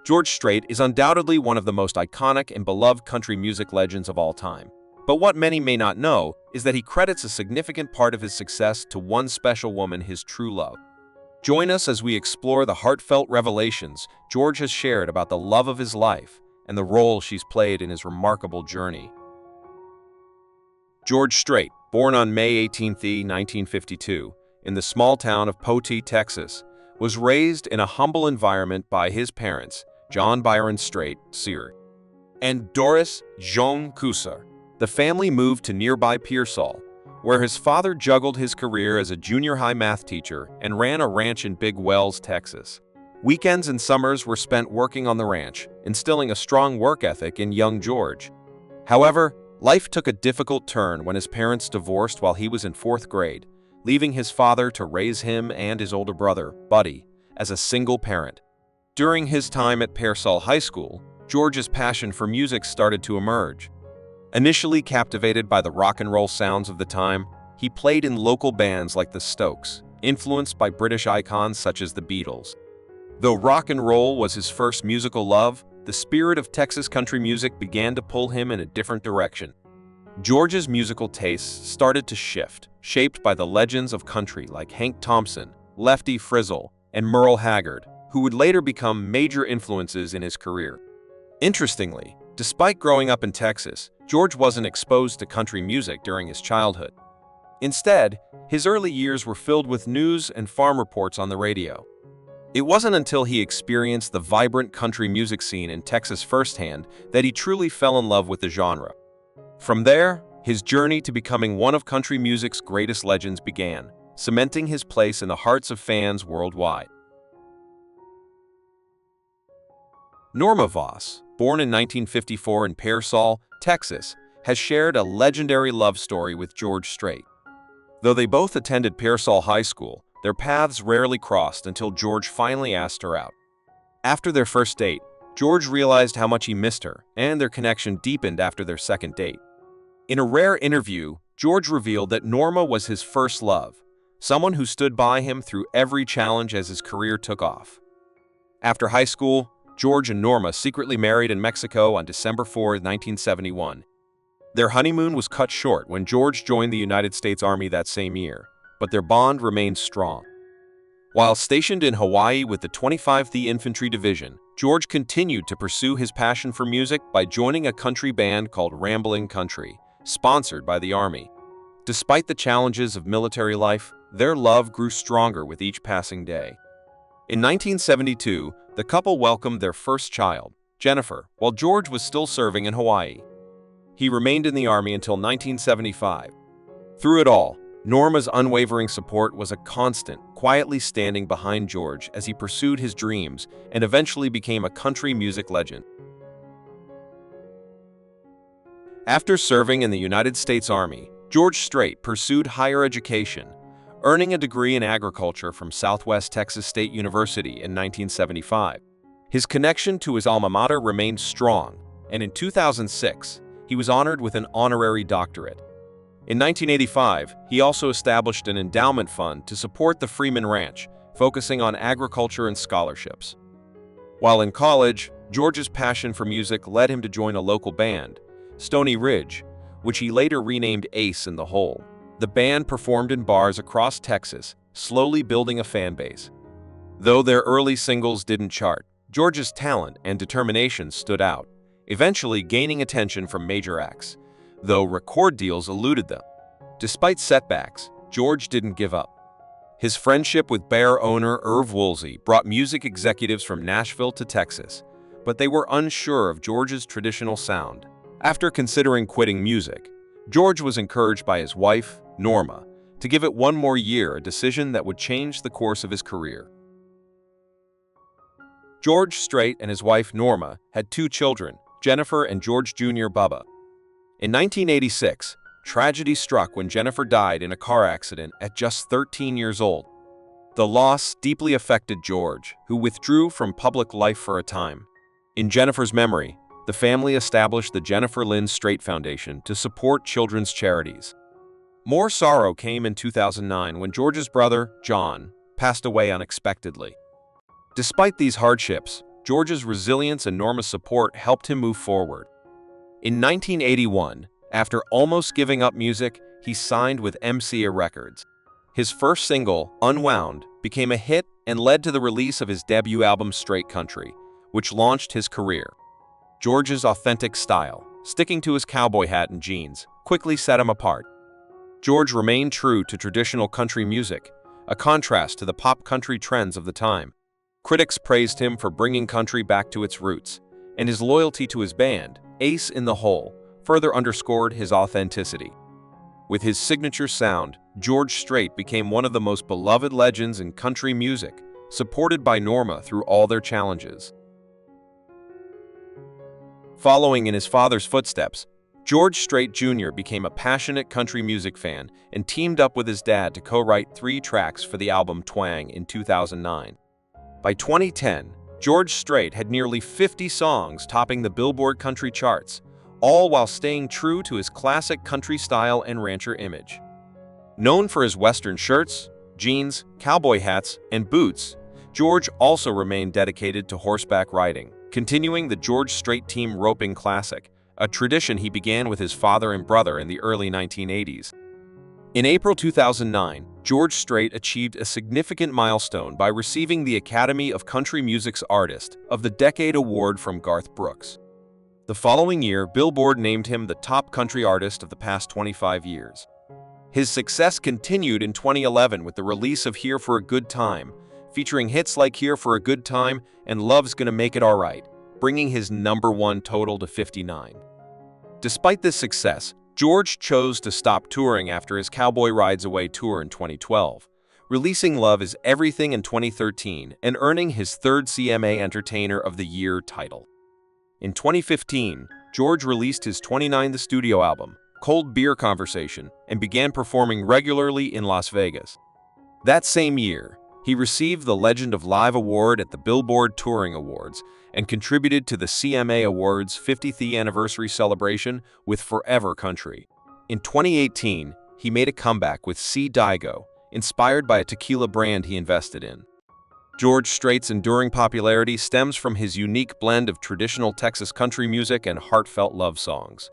George Strait is undoubtedly one of the most iconic and beloved country music legends of all time. But what many may not know is that he credits a significant part of his success to one special woman, his true love. Join us as we explore the heartfelt revelations George has shared about the love of his life and the role she's played in his remarkable journey. George Strait, born on May 18, 1952, in the small town of Poteet, Texas, was raised in a humble environment by his parents, John Byron Strait, Sr., and Doris Jean Cusar. The family moved to nearby Pearsall, where his father juggled his career as a junior high math teacher and ran a ranch in Big Wells, Texas. Weekends and summers were spent working on the ranch, instilling a strong work ethic in young George. However, life took a difficult turn when his parents divorced while he was in 4th grade, leaving his father to raise him and his older brother, Buddy, as a single parent. During his time at Pearsall High School, George's passion for music started to emerge. Initially captivated by the rock and roll sounds of the time, he played in local bands like the Stokes, influenced by British icons such as the Beatles. Though rock and roll was his first musical love, the spirit of Texas country music began to pull him in a different direction. George's musical tastes started to shift, shaped by the legends of country like Hank Thompson, Lefty Frizzle, and Merle Haggard, who would later become major influences in his career. Interestingly, despite growing up in Texas, George wasn't exposed to country music during his childhood. Instead, his early years were filled with news and farm reports on the radio. It wasn't until he experienced the vibrant country music scene in Texas firsthand that he truly fell in love with the genre. From there, his journey to becoming one of country music's greatest legends began, cementing his place in the hearts of fans worldwide. Norma Voss, born in 1954 in Pearsall, Texas, has shared a legendary love story with George Strait. Though they both attended Pearsall High School, their paths rarely crossed until George finally asked her out. After their first date, George realized how much he missed her, and their connection deepened after their second date. In a rare interview, George revealed that Norma was his first love, someone who stood by him through every challenge as his career took off. After high school, George and Norma secretly married in Mexico on December 4, 1971. Their honeymoon was cut short when George joined the United States Army that same year, but their bond remained strong. While stationed in Hawaii with the 25th Infantry Division, George continued to pursue his passion for music by joining a country band called Ramblin' Country, sponsored by the Army. Despite the challenges of military life, their love grew stronger with each passing day. In 1972, the couple welcomed their first child, Jennifer, while George was still serving in Hawaii. He remained in the Army until 1975. Through it all, Norma's unwavering support was a constant, quietly standing behind George as he pursued his dreams and eventually became a country music legend. After serving in the United States Army, George Strait pursued higher education, earning a degree in agriculture from Southwest Texas State University in 1975. His connection to his alma mater remained strong, and in 2006, he was honored with an honorary doctorate. In 1985, he also established an endowment fund to support the Freeman Ranch, focusing on agriculture and scholarships. While in college, George's passion for music led him to join a local band, Stony Ridge, which he later renamed Ace in the Hole. The band performed in bars across Texas, slowly building a fan base. Though their early singles didn't chart, George's talent and determination stood out, eventually gaining attention from major acts, though record deals eluded them. Despite setbacks, George didn't give up. His friendship with Bear owner Irv Woolsey brought music executives from Nashville to Texas, but they were unsure of George's traditional sound. After considering quitting music, George was encouraged by his wife, Norma, to give it one more year, a decision that would change the course of his career. George Strait and his wife Norma had 2 children, Jennifer and George Jr. Bubba. In 1986, tragedy struck when Jennifer died in a car accident at just 13 years old. The loss deeply affected George, who withdrew from public life for a time. In Jennifer's memory, the family established the Jennifer Lynn Strait Foundation to support children's charities. More sorrow came in 2009 when George's brother, John, passed away unexpectedly. Despite these hardships, George's resilience and Norma's support helped him move forward. In 1981, after almost giving up music, he signed with MCA Records. His first single, Unwound, became a hit and led to the release of his debut album Strait, which launched his career. George's authentic style, sticking to his cowboy hat and jeans, quickly set him apart. George remained true to traditional country music, a contrast to the pop country trends of the time. Critics praised him for bringing country back to its roots, and his loyalty to his band, Ace in the Hole, further underscored his authenticity. With his signature sound, George Strait became one of the most beloved legends in country music, supported by Norma through all their challenges. Following in his father's footsteps, George Strait Jr. became a passionate country music fan and teamed up with his dad to co-write 3 tracks for the album Twang in 2009. By 2010, George Strait had nearly 50 songs topping the Billboard country charts, all while staying true to his classic country style and rancher image. Known for his Western shirts, jeans, cowboy hats, and boots, George also remained dedicated to horseback riding, continuing the George Strait Team roping classic, a tradition he began with his father and brother in the early 1980s. In April 2009, George Strait achieved a significant milestone by receiving the Academy of Country Music's Artist of the Decade Award from Garth Brooks. The following year, Billboard named him the top country artist of the past 25 years. His success continued in 2011 with the release of Here for a Good Time, featuring hits like Here for a Good Time and Love's Gonna Make It Alright, bringing his #1 total to 59. Despite this success, George chose to stop touring after his Cowboy Rides Away tour in 2012, releasing Love Is Everything in 2013 and earning his 3rd CMA Entertainer of the Year title. In 2015, George released his 29th studio album, Cold Beer Conversation, and began performing regularly in Las Vegas. That same year, he received the Legend of Live Award at the Billboard Touring Awards and contributed to the CMA Awards' 50th anniversary celebration with Forever Country. In 2018, he made a comeback with C. Daigo, inspired by a tequila brand he invested in. George Strait's enduring popularity stems from his unique blend of traditional Texas country music and heartfelt love songs.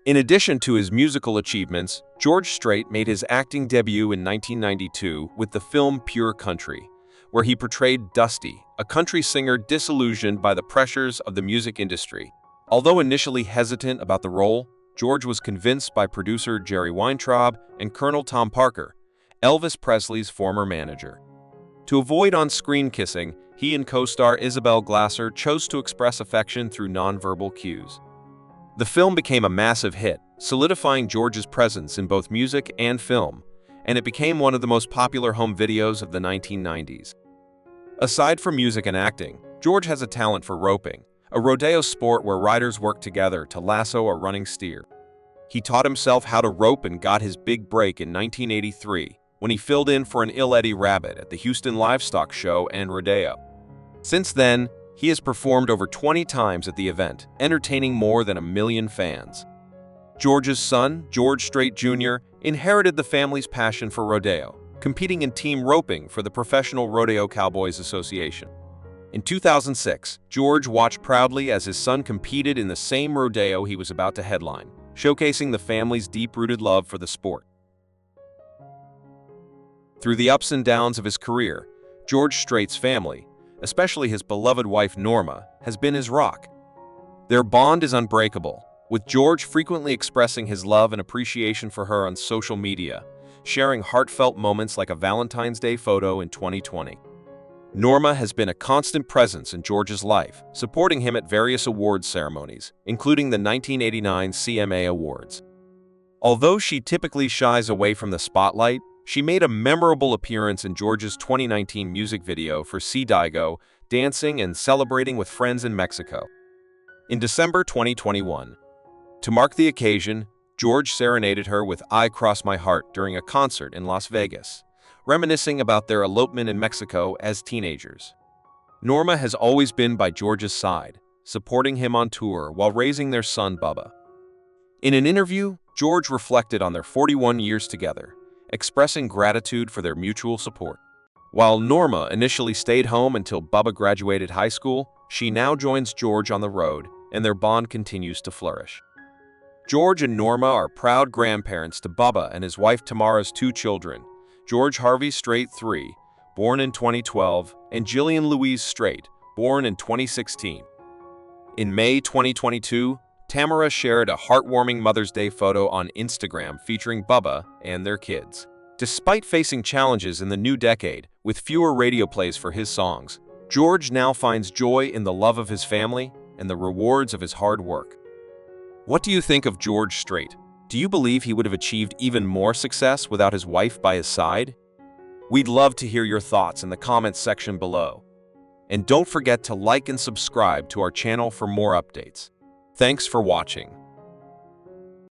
In addition to his musical achievements, George Strait made his acting debut in 1992 with the film Pure Country, where he portrayed Dusty, a country singer disillusioned by the pressures of the music industry. Although initially hesitant about the role, George was convinced by producer Jerry Weintraub and Colonel Tom Parker, Elvis Presley's former manager. To avoid on-screen kissing, he and co-star Isabel Glasser chose to express affection through nonverbal cues. The film became a massive hit, solidifying George's presence in both music and film, and it became one of the most popular home videos of the 1990s. Aside from music and acting, George has a talent for roping, a rodeo sport where riders work together to lasso a running steer. He taught himself how to rope and got his big break in 1983 when he filled in for an ill Eddie Rabbit at the Houston Livestock Show and Rodeo. Since then, he has performed over 20 times at the event, entertaining more than 1 million fans. George's son, George Strait Jr., inherited the family's passion for rodeo, competing in team roping for the Professional Rodeo Cowboys Association. In 2006, George watched proudly as his son competed in the same rodeo he was about to headline, showcasing the family's deep-rooted love for the sport. Through the ups and downs of his career, George Strait's family, especially his beloved wife Norma, has been his rock. Their bond is unbreakable, with George frequently expressing his love and appreciation for her on social media, sharing heartfelt moments like a Valentine's Day photo in 2020. Norma has been a constant presence in George's life, supporting him at various awards ceremonies, including the 1989 CMA Awards. Although she typically shies away from the spotlight, she made a memorable appearance in George's 2019 music video for C. Daigo, dancing and celebrating with friends in Mexico. In December 2021, to mark the occasion, George serenaded her with I Cross My Heart during a concert in Las Vegas, reminiscing about their elopement in Mexico as teenagers. Norma has always been by George's side, supporting him on tour while raising their son Bubba. In an interview, George reflected on their 41 years together, expressing gratitude for their mutual support. While Norma initially stayed home until Bubba graduated high school, she now joins George on the road, and their bond continues to flourish. George and Norma are proud grandparents to Bubba and his wife Tamara's two children, George Harvey Strait III, born in 2012, and Jillian Louise Strait, born in 2016. In May 2022, Tamara shared a heartwarming Mother's Day photo on Instagram featuring Bubba and their kids. Despite facing challenges in the new decade, with fewer radio plays for his songs, George now finds joy in the love of his family and the rewards of his hard work. What do you think of George Strait? Do you believe he would have achieved even more success without his wife by his side? We'd love to hear your thoughts in the comments section below. And don't forget to like and subscribe to our channel for more updates. Thanks for watching.